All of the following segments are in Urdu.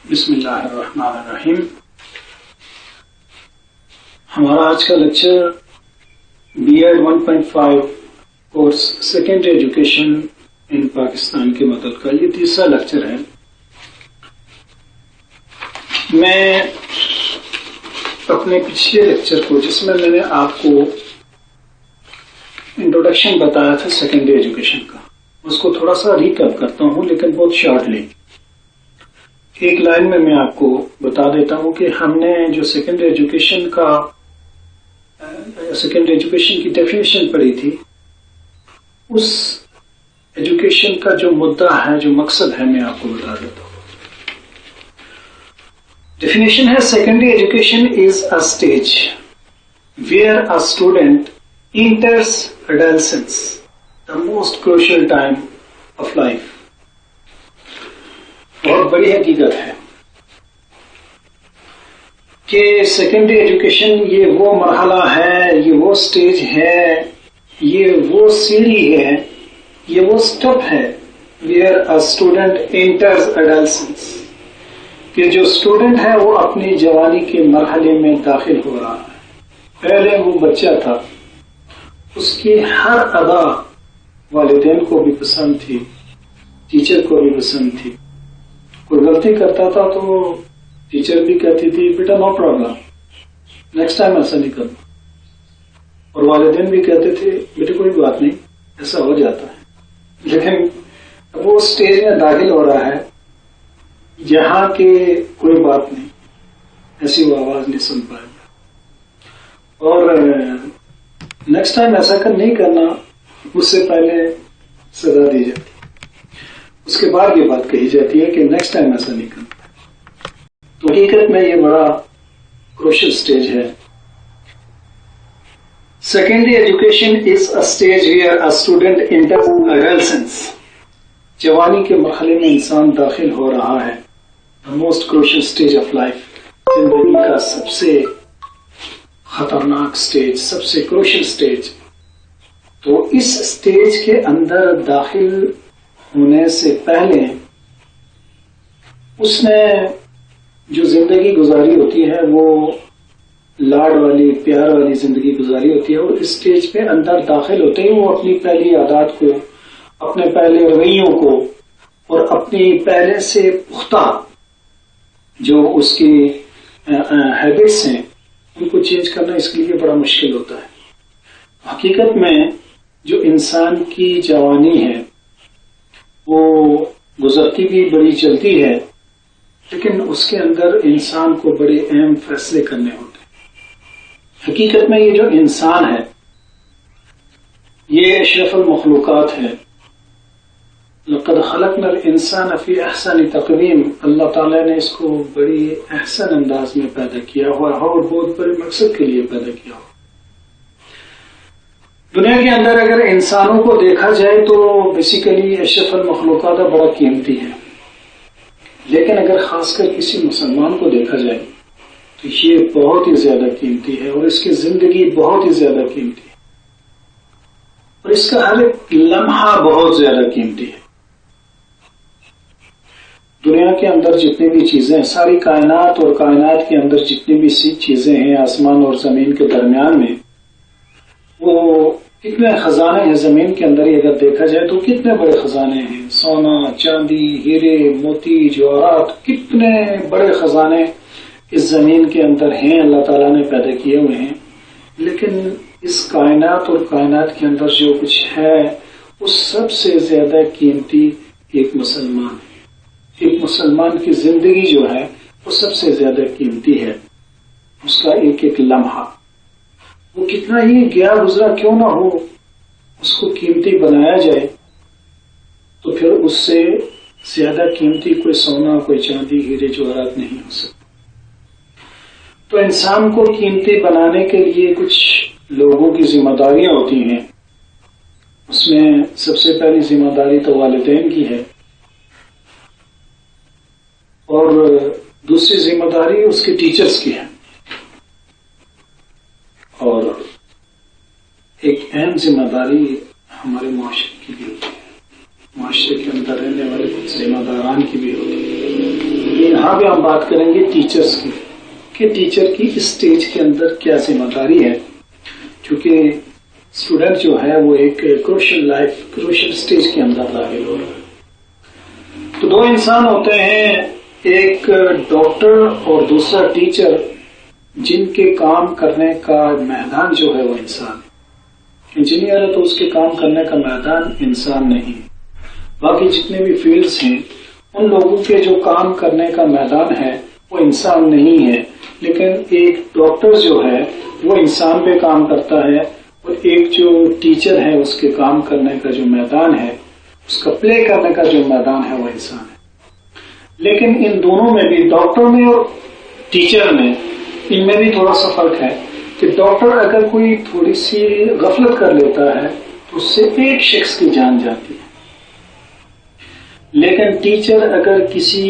بسم اللہ الرحمن الرحیم. ہمارا آج کا lecture BEd 1.5 course secondary education ان پاکستان کے متعلق کا یہ تیسرا لیکچر ہے. میں اپنے پچھلے لیکچر کو جس میں نے آپ کو انٹروڈکشن بتایا تھا سیکنڈری ایجوکیشن کا، اس کو تھوڑا سا ریکیپ کرتا ہوں لیکن بہت شارٹلی. ایک لائن میں آپ کو بتا دیتا ہوں کہ ہم نے جو سیکنڈری ایجوکیشن کی ڈیفینیشن پڑھی تھی، اس ایجوکیشن کا جو مدعا ہے، جو مقصد ہے، میں آپ کو بتا دیتا ہوں. ڈیفینیشن ہے: secondary education is a stage where a student enters adolescence, the most crucial time of life. بہت بڑی حقیقت ہے کہ سیکنڈری ایجوکیشن یہ وہ مرحلہ ہے، یہ وہ سٹیج ہے، یہ وہ سیڑھی ہے، یہ وہ سٹیپ ہے where a student enters adolescence، کہ جو اسٹوڈنٹ ہے وہ اپنی جوانی کے مرحلے میں داخل ہو رہا ہے. پہلے وہ بچہ تھا، اس کی ہر ادا والدین کو بھی پسند تھی، ٹیچر کو بھی پسند تھی. کوئی غلطی کرتا تھا تو ٹیچر بھی کہتی تھی بیٹا نو پرابلم، نیکسٹ ٹائم ایسا نہیں کرنا، اور والدین بھی کہتے تھے بیٹا کوئی بات نہیں، ایسا ہو جاتا ہے. لیکن وہ اسٹیج میں داخل ہو رہا ہے جہاں کہ کوئی بات نہیں، ایسی وہ آواز نہیں سن پائے گا، اور نیکسٹ ٹائم ایسا نہیں کرنا، اس سے پہلے سزا دی جاتی. اس کے بعد یہ بات کہی جاتی ہے کہ نیکسٹ ٹائم ایسا نہیں کرنا. تو حقیقت میں یہ بڑا کروشل سٹیج ہے. Secondary education is a stage where a student enters adolescence, جوانی کے مرحلے میں انسان داخل ہو رہا ہے. The most crucial stage of life, زندگی کا سب سے خطرناک سٹیج، سب سے کروشل سٹیج. تو اس سٹیج کے اندر داخل ہونے سے پہلے اس نے جو زندگی گزاری ہوتی ہے وہ لاڈ والی، پیار والی زندگی گزاری ہوتی ہے، اور اس سٹیج پہ اندر داخل ہوتے ہی وہ اپنی پہلی عادات کو، اپنے پہلے رویوں کو، اور اپنی پہلے سے پختہ جو اس کی ہیبٹس ہیں ان کو چینج کرنا اس کے لیے بڑا مشکل ہوتا ہے. حقیقت میں جو انسان کی جوانی ہے وہ گزرتی بھی بڑی جلدی ہے، لیکن اس کے اندر انسان کو بڑے اہم فیصلے کرنے ہوتے ہیں. حقیقت میں یہ جو انسان ہے یہ اشرف المخلوقات ہے. لقد خلقنا الانسان فی احسن تقویم، اللہ تعالیٰ نے اس کو بڑی احسن انداز میں پیدا کیا ہوا ہے اور بہت بڑے مقصد کے لیے پیدا کیا ہوا. دنیا کے اندر اگر انسانوں کو دیکھا جائے تو بیسیکلی اشرف المخلوقات بڑا قیمتی ہے، لیکن اگر خاص کر کسی مسلمان کو دیکھا جائے تو یہ بہت ہی زیادہ قیمتی ہے، اور اس کی زندگی بہت ہی زیادہ قیمتی ہے، اور اس کا ہر ایک لمحہ بہت زیادہ قیمتی ہے. دنیا کے اندر جتنی بھی چیزیں، ساری کائنات اور کائنات کے اندر جتنی بھی چیزیں ہیں آسمان اور زمین کے درمیان میں، وہ کتنے خزانے ہیں. زمین کے اندر ہی اگر دیکھا جائے تو کتنے بڑے خزانے ہیں، سونا، چاندی، ہیرے، موتی، جواہرات، کتنے بڑے خزانے اس زمین کے اندر ہیں، اللہ تعالیٰ نے پیدا کیے ہوئے ہیں. لیکن اس کائنات اور کائنات کے اندر جو کچھ ہے وہ سب سے زیادہ قیمتی ایک مسلمان ہے. ایک مسلمان کی زندگی جو ہے وہ سب سے زیادہ قیمتی ہے. اس کا ایک ایک لمحہ، وہ کتنا ہی گیا گزرا کیوں نہ ہو، اس کو قیمتی بنایا جائے تو پھر اس سے زیادہ قیمتی کوئی سونا، کوئی چاندی، ہیرے جواہرات نہیں ہو سکتے. تو انسان کو قیمتی بنانے کے لیے کچھ لوگوں کی ذمہ داریاں ہوتی ہیں. اس میں سب سے پہلی ذمہ داری تو والدین کی ہے، اور دوسری ذمہ داری اس کے ٹیچرز کی ہے، اور ایک اہم ذمہ داری ہمارے معاشرے کی بھی ہوتی ہے. معاشرے کے اندر رہنے والے کچھ ذمہ داران کی بھی ہوتی ہے. یہاں بھی ہم بات کریں گے ٹیچرز کی کہ ٹیچر کی اس اسٹیج کے اندر کیا ذمہ داری ہے، چونکہ اسٹوڈنٹ جو ہے وہ ایک کروشل اسٹیج کے اندر داخل ہو رہا ہے۔ تو دو انسان ہوتے ہیں، ایک ڈاکٹر اور دوسرا ٹیچر، جن کے کام کرنے کا میدان جو ہے وہ انسان ہے۔ انجینئر ہے تو اس کے کام کرنے کا میدان انسان نہیں، باقی جتنے بھی فیلڈز ہیں ان لوگوں کے جو کام کرنے کا میدان ہے وہ انسان نہیں ہے، لیکن ایک ڈاکٹر جو ہے وہ انسان پہ کام کرتا ہے، اور ایک جو ٹیچر ہے اس کے کام کرنے کا جو میدان ہے، اس کا پلے کرنے کا جو میدان ہے وہ انسان ہے۔ لیکن ان دونوں میں بھی، ڈاکٹر میں اور ٹیچر میں، ان میں بھی تھوڑا سا فرق ہے کہ ڈاکٹر اگر کوئی تھوڑی سی غفلت کر لیتا ہے تو اس سے ایک شخص کی جان جاتی ہے، لیکن ٹیچر اگر کسی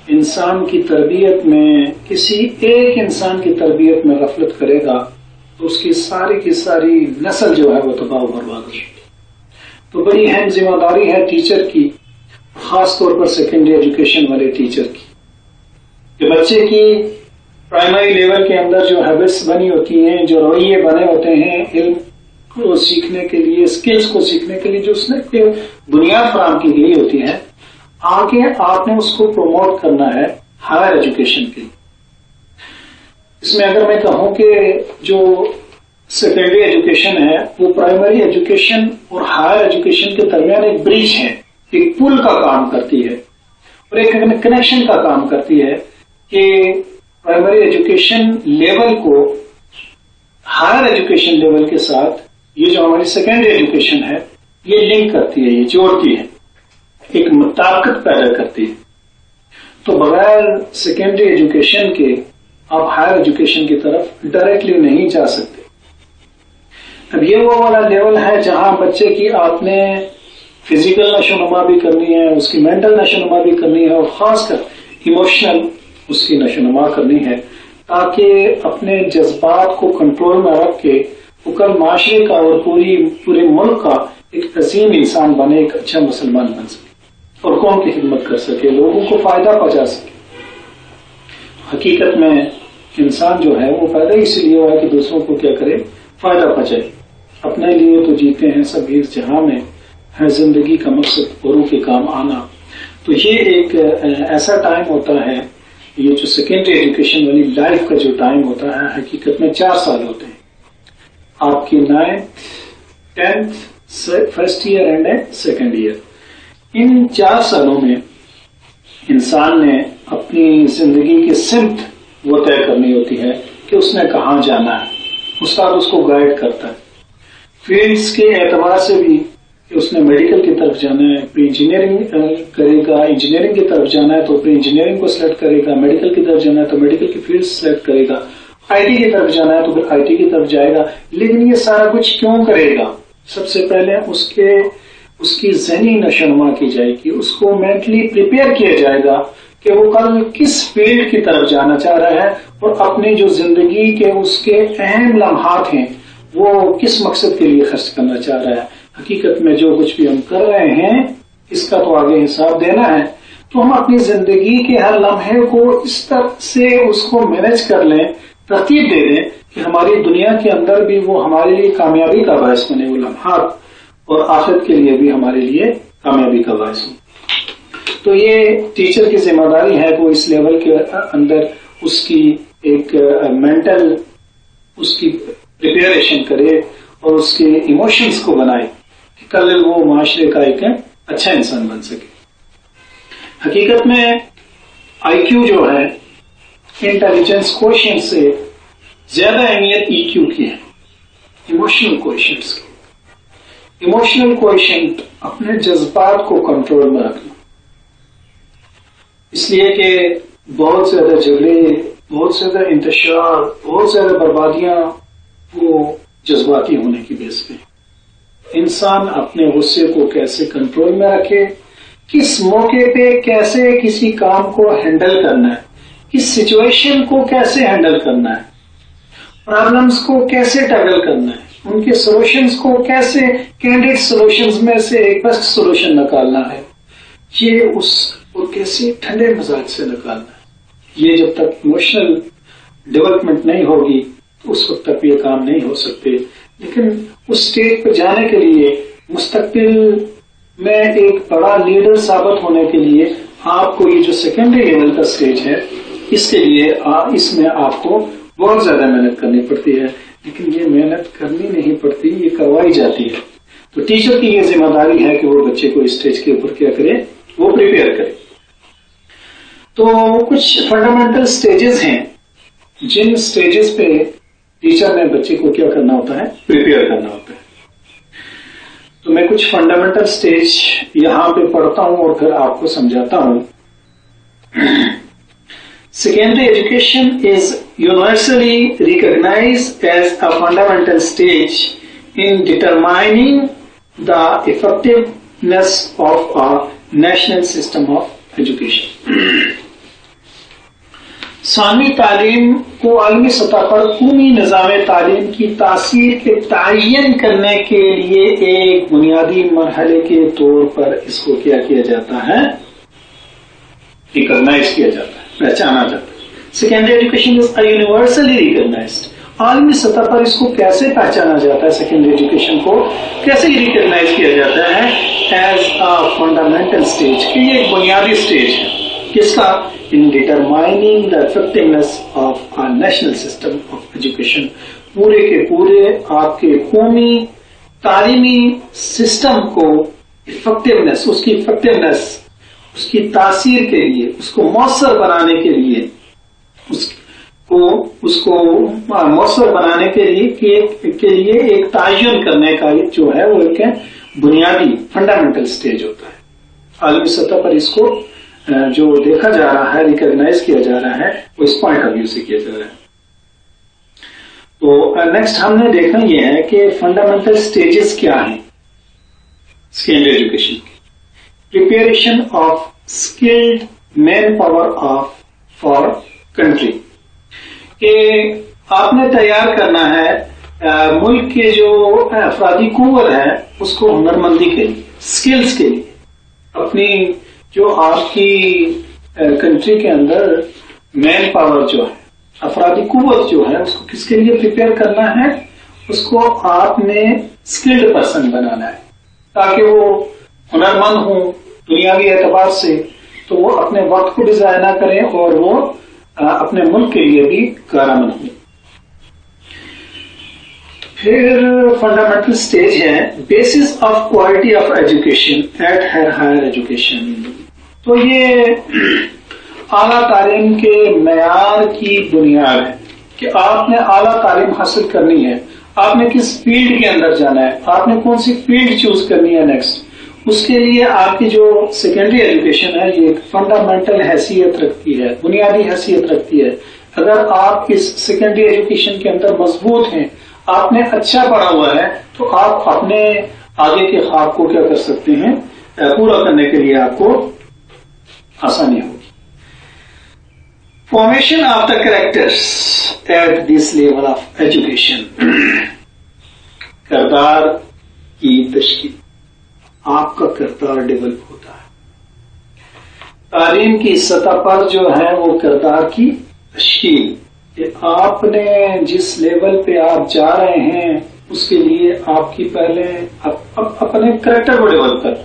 انسان کی تربیت میں، کسی ایک انسان کی تربیت میں غفلت کرے گا تو اس کی ساری نسل جو ہے وہ تباہ و برباد ہو جائے گی۔ تو بڑی اہم ذمہ داری ہے ٹیچر کی، خاص طور پر سیکنڈری ایجوکیشن والے ٹیچر کی، کہ بچے کی پرائمری لیول کے اندر جو ہیبٹس بنی ہوتی ہیں، جو رویے بنے ہوتے ہیں علم کو سیکھنے کے لیے، اسکلز کو سیکھنے کے لیے، جو اس نے بنیاد فراہم کی گئی ہوتی ہے، آگے آپ نے اس کو پروموٹ کرنا ہے ہائر ایجوکیشن کے لیے۔ اس میں اگر میں کہوں کہ جو سیکنڈری ایجوکیشن ہے وہ پرائمری ایجوکیشن اور ہائر ایجوکیشن کے درمیان ایک برج ہے، ایک پل کا کام کرتی ہے اور ایک کنیکشن کا کام کرتی ہے کہ پرائمری ایجوکیشن لیول کو ہائر ایجوکیشن لیول کے ساتھ یہ جو ہماری سیکنڈری ایجوکیشن ہے یہ لنک کرتی ہے، یہ جوڑتی ہے، ایک طاقت پیدا کرتی ہے۔ تو بغیر سیکنڈری ایجوکیشن کے آپ ہائر ایجوکیشن کی طرف ڈائریکٹلی نہیں جا سکتے۔ اب یہ وہ والا لیول ہے جہاں بچے کی آپ نے فزیکل نشوونما بھی کرنی ہے، اس کی مینٹل نشوونما بھی کرنی ہے، اور خاص کر ایموشنل اس کی نشوونما کرنی ہے، تاکہ اپنے جذبات کو کنٹرول میں رکھ کے وہ کل معاشرے کا اور پورے ملک کا ایک عظیم انسان بنے، ایک اچھا مسلمان بن سکے اور قوم کی خدمت کر سکے، لوگوں کو فائدہ پہنچا سکے۔ حقیقت میں انسان جو ہے وہ پیدا اس لیے ہوا ہے کہ دوسروں کو کیا کرے، فائدہ پہنچائے۔ اپنے لیے تو جیتے ہیں سب، اس جہاں میں ہے زندگی کا مقصد اوروں کے کام آنا۔ تو یہ ایک ایسا ٹائم ہوتا ہے، یہ جو سیکنڈری ایجوکیشن والی لائف کا جو ٹائم ہوتا ہے، حقیقت میں 4 سال ہوتے ہیں، آپ کی 9th 10th first year and second year. ان 4 سالوں میں انسان نے اپنی زندگی کی سمت وہ طے کرنی ہوتی ہے کہ اس نے کہاں جانا ہے، استاد اس کو گائیڈ کرتا ہے۔ فیلڈز کے اعتبار سے بھی کہ اس نے میڈیکل کی طرف جانا ہے، پری انجینئرنگ کرے گا، انجینئرنگ کی طرف جانا ہے تو پری انجینئرنگ کو سلیکٹ کرے گا، میڈیکل کی طرف جانا ہے تو میڈیکل کی فیلڈ سلیکٹ کرے گا، آئی ٹی کی طرف جانا ہے تو پھر آئی ٹی کی طرف جائے گا۔ لیکن یہ سارا کچھ کیوں کرے گا؟ سب سے پہلے اس کی ذہنی نشوونما کی جائے گی، اس کو مینٹلی پریپیئر کیا جائے گا کہ وہ کل کس فیلڈ کی طرف جانا چاہ رہا ہے، اور اپنی جو زندگی کے اس کے اہم لمحات ہیں وہ کس مقصد کے لیے خرچ کرنا چاہ رہا ہے۔ حقیقت میں جو کچھ بھی ہم کر رہے ہیں اس کا تو آگے حساب دینا ہے، تو ہم اپنی زندگی کے ہر لمحے کو اس طرح سے اس کو مینج کر لیں، ترتیب دے دیں کہ ہماری دنیا کے اندر بھی وہ ہمارے لیے کامیابی کا باعث بنے وہ لمحات، اور آخرت کے لیے بھی ہمارے لیے کامیابی کا باعث ہو۔ تو یہ ٹیچر کی ذمہ داری ہے کہ وہ اس لیول کے اندر اس کی ایک مینٹل اس کی پریپیریشن کرے اور اس کے ایموشنز کو بنائے کہ کل وہ معاشرے کا ایک اچھا انسان بن سکے۔ حقیقت میں آئی کیو جو ہے انٹیلیجنس کوشنٹ سے زیادہ اہمیت ای کیو کی ہے، ایموشنل کوشنٹس کی۔ ایموشنل کوشنٹ اپنے جذبات کو کنٹرول میں رکھنا، اس لیے کہ بہت زیادہ جھگڑے، بہت زیادہ انتشار، بہت زیادہ بربادیاں وہ جذباتی ہونے کی بیس پہ۔ انسان اپنے غصے کو کیسے کنٹرول میں رکھے، کس موقع پہ کیسے کسی کام کو ہینڈل کرنا ہے، کس سچویشن کو کیسے ہینڈل کرنا ہے، پرابلمس کو کیسے ٹیکل کرنا ہے، ان کے سولوشنز کو کیسے کینڈیڈ سولوشنز میں سے ایک بیسٹ سولوشن نکالنا ہے، یہ اس کو کیسے ٹھنڈے مزاج سے نکالنا ہے۔ یہ جب تک ایموشنل ڈیولپمنٹ نہیں ہوگی اس وقت تک یہ کام نہیں ہو سکتے. لیکن اس اسٹیج پر جانے کے لیے مستقبل میں ایک بڑا لیڈر ثابت ہونے کے لیے آپ کو یہ جو سیکنڈری لیول کا اسٹیج ہے اس کے لیے اس میں آپ کو بہت زیادہ محنت کرنی پڑتی ہے. لیکن یہ محنت کرنی نہیں پڑتی، یہ کروائی جاتی ہے. تو ٹیچر کی یہ ذمہ داری ہے کہ وہ بچے کو اسٹیج کے اوپر کیا کرے، وہ پریپیئر کرے. تو کچھ فنڈامنٹل سٹیجز ہیں جن سٹیجز پہ ٹیچر نے بچے کو کیا کرنا ہوتا ہے، پریپیئر کرنا ہوتا ہے. تو میں کچھ فنڈامنٹل سٹیج یہاں پہ پڑھتا ہوں اور پھر آپ کو سمجھاتا ہوں. Secondary education is universally recognized as a fundamental stage in determining the effectiveness of a national system of education. ثانوی تعلیم کو عالمی سطح پر قومی نظام تعلیم کی تاثیر کے تعین کرنے کے لیے ایک بنیادی مرحلے کے طور پر اس کو کیا جاتا ہے، ریکگنائز کیا جاتا ہے، پہچانا جاتا ہے. Secondary education is universally recognised. عالمی سطح پر اس کو کیسے پہچانا جاتا ہے، سیکنڈری ایجوکیشن کو کیسے ریکگنائز کیا جاتا ہے ایز اے فنڈامنٹل اسٹیج، کہ یہ ایک بنیادی اسٹیج ہے کس کا، in determining the effectiveness of a national system of education. پورے کے پورے آپ کے قومی تعلیمی سسٹم کو افیکٹونیس، اس کی افیکٹونیس، اس کی تاثیر کے لیے، اس کو مؤثر بنانے کے لیے، اس کو مؤثر بنانے کے لیے ایک تعین کرنے کا جو ہے وہ ایک بنیادی فنڈامنٹل سٹیج ہوتا ہے. عالمی سطح پر اس کو جو دیکھا جا رہا ہے، ریکگنائز کیا جا رہا ہے، وہ اس پوائنٹ آف ویو سے کیا جا رہا ہے. تو نیکسٹ ہم نے دیکھنا یہ ہے کہ فنڈامنٹل سٹیجز کیا ہیں سیکنڈری ایجوکیشن کی. Preparation of skilled manpower for country, کہ آپ نے تیار کرنا ہے ملک کے جو افرادی قوت ہے اس کو ہنرمندی کے لیے، اسکلس کے لیے. اپنی جو آپ کی کنٹری کے اندر مین پاور جو ہے، افرادی قوت جو ہے، اس کو کس کے لیے پریپیئر کرنا ہے، اس کو آپ نے اسکلڈ پرسن بنانا ہے تاکہ وہ ہنرمند ہوں دنیاوی اعتبار سے، تو وہ اپنے وقت کو بھی ضائع نہ کریں اور وہ اپنے ملک کے لیے بھی کارآمد ہوں. پھر فنڈامنٹل سٹیج ہے basis of quality of education at higher education. تو یہ اعلیٰ تعلیم کے معیار کی بنیاد ہے کہ آپ نے اعلیٰ تعلیم حاصل کرنی ہے، آپ نے کس فیلڈ کے اندر جانا ہے، آپ نے کون سی فیلڈ چوز کرنی ہے نیکسٹ. اس کے لیے آپ کی جو سیکنڈری ایجوکیشن ہے یہ فنڈامنٹل حیثیت رکھتی ہے، بنیادی حیثیت رکھتی ہے. اگر آپ اس سیکنڈری ایجوکیشن کے اندر مضبوط ہیں، آپ نے اچھا پڑھا ہوا ہے، تو آپ اپنے آگے کے خواب کو کیا کر سکتے ہیں، پورا کرنے کے لیے آپ کو آسانی ہوگی. Formation of the characters at this level of education, کردار کی تشکیل، آپ کا کردار ڈیولپ ہوتا ہے. تعلیم کی سطح پر جو ہے وہ کردار کی تشکیل، کہ آپ نے جس لیول پہ آپ جا رہے ہیں اس کے لیے آپ کی پہلے اپنے کریکٹر کو ڈیولپ کرنا،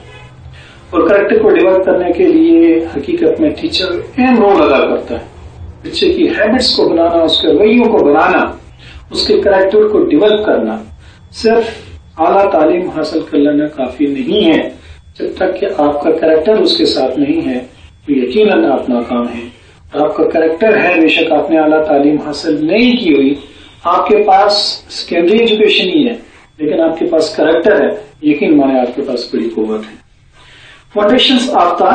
اور کریکٹر کو ڈیولپ کرنے کے لیے حقیقت میں ٹیچر اہم رول ادا کرتا ہے. بچے کی ہیبٹس کو بنانا، اس کے رویوں کو بنانا، اس کے کریکٹر کو ڈیولپ کرنا. صرف اعلیٰ تعلیم حاصل کر لینا کافی نہیں ہے، جب تک کہ آپ کا کریکٹر اس کے ساتھ نہیں ہے تو یقیناً آپ ناکام ہیں. آپ کا کریکٹر ہے، بے شک آپ نے اعلیٰ تعلیم حاصل نہیں کی ہوئی، آپ کے پاس سیکنڈری ایجوکیشن ہی ہے لیکن آپ کے پاس کریکٹر ہے، یقین مانے آپ کے پاس بڑی قوت ہے. Foundations of the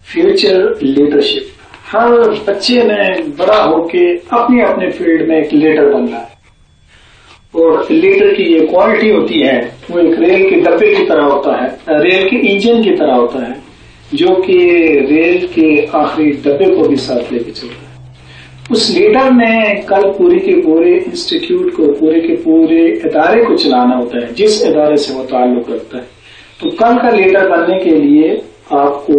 future leadership, ہر بچے نے بڑا ہو کے اپنے اپنے فیلڈ میں ایک لیڈر بننا ہے، اور لیڈر کی یہ کوالٹی ہوتی ہے وہ ایک ریل کے ڈبے کی طرح ہوتا ہے، ریل کے انجن کی طرح ہوتا ہے جو کہ ریل کے آخری ڈبے کو بھی ساتھ لے کے چلتا ہے. اس لیڈر نے کل پورے کے پورے انسٹیٹیوٹ کو، پورے کے پورے ادارے کو چلانا ہوتا ہے جس ادارے سے وہ تعلق رکھتا ہے. تو کل کا لیڈر بننے کے لیے آپ کو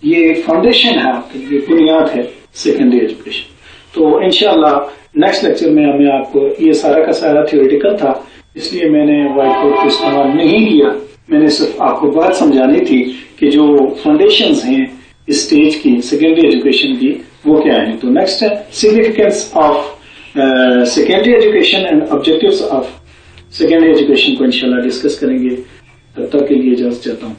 یہ فاؤنڈیشن ہے، آپ کے لیے بنیاد ہے سیکنڈری ایجوکیشن. تو انشاءاللہ نیکسٹ لیکچر میں ہمیں آپ کو یہ سارا کا سارا تھیوریٹیکل تھا، اس لیے میں نے وائٹ بورڈ کو استعمال نہیں کیا. میں نے صرف آپ کو بات سمجھانی تھی کہ جو فاؤنڈیشنز ہیں اسٹیج کی سیکنڈری ایجوکیشن کی وہ کیا ہیں. تو نیکسٹ ہے significance of secondary education and objectives of secondary education کو انشاءاللہ ڈسکس کریں گے. تب تک کے لیے اجازت چاہتا ہوں.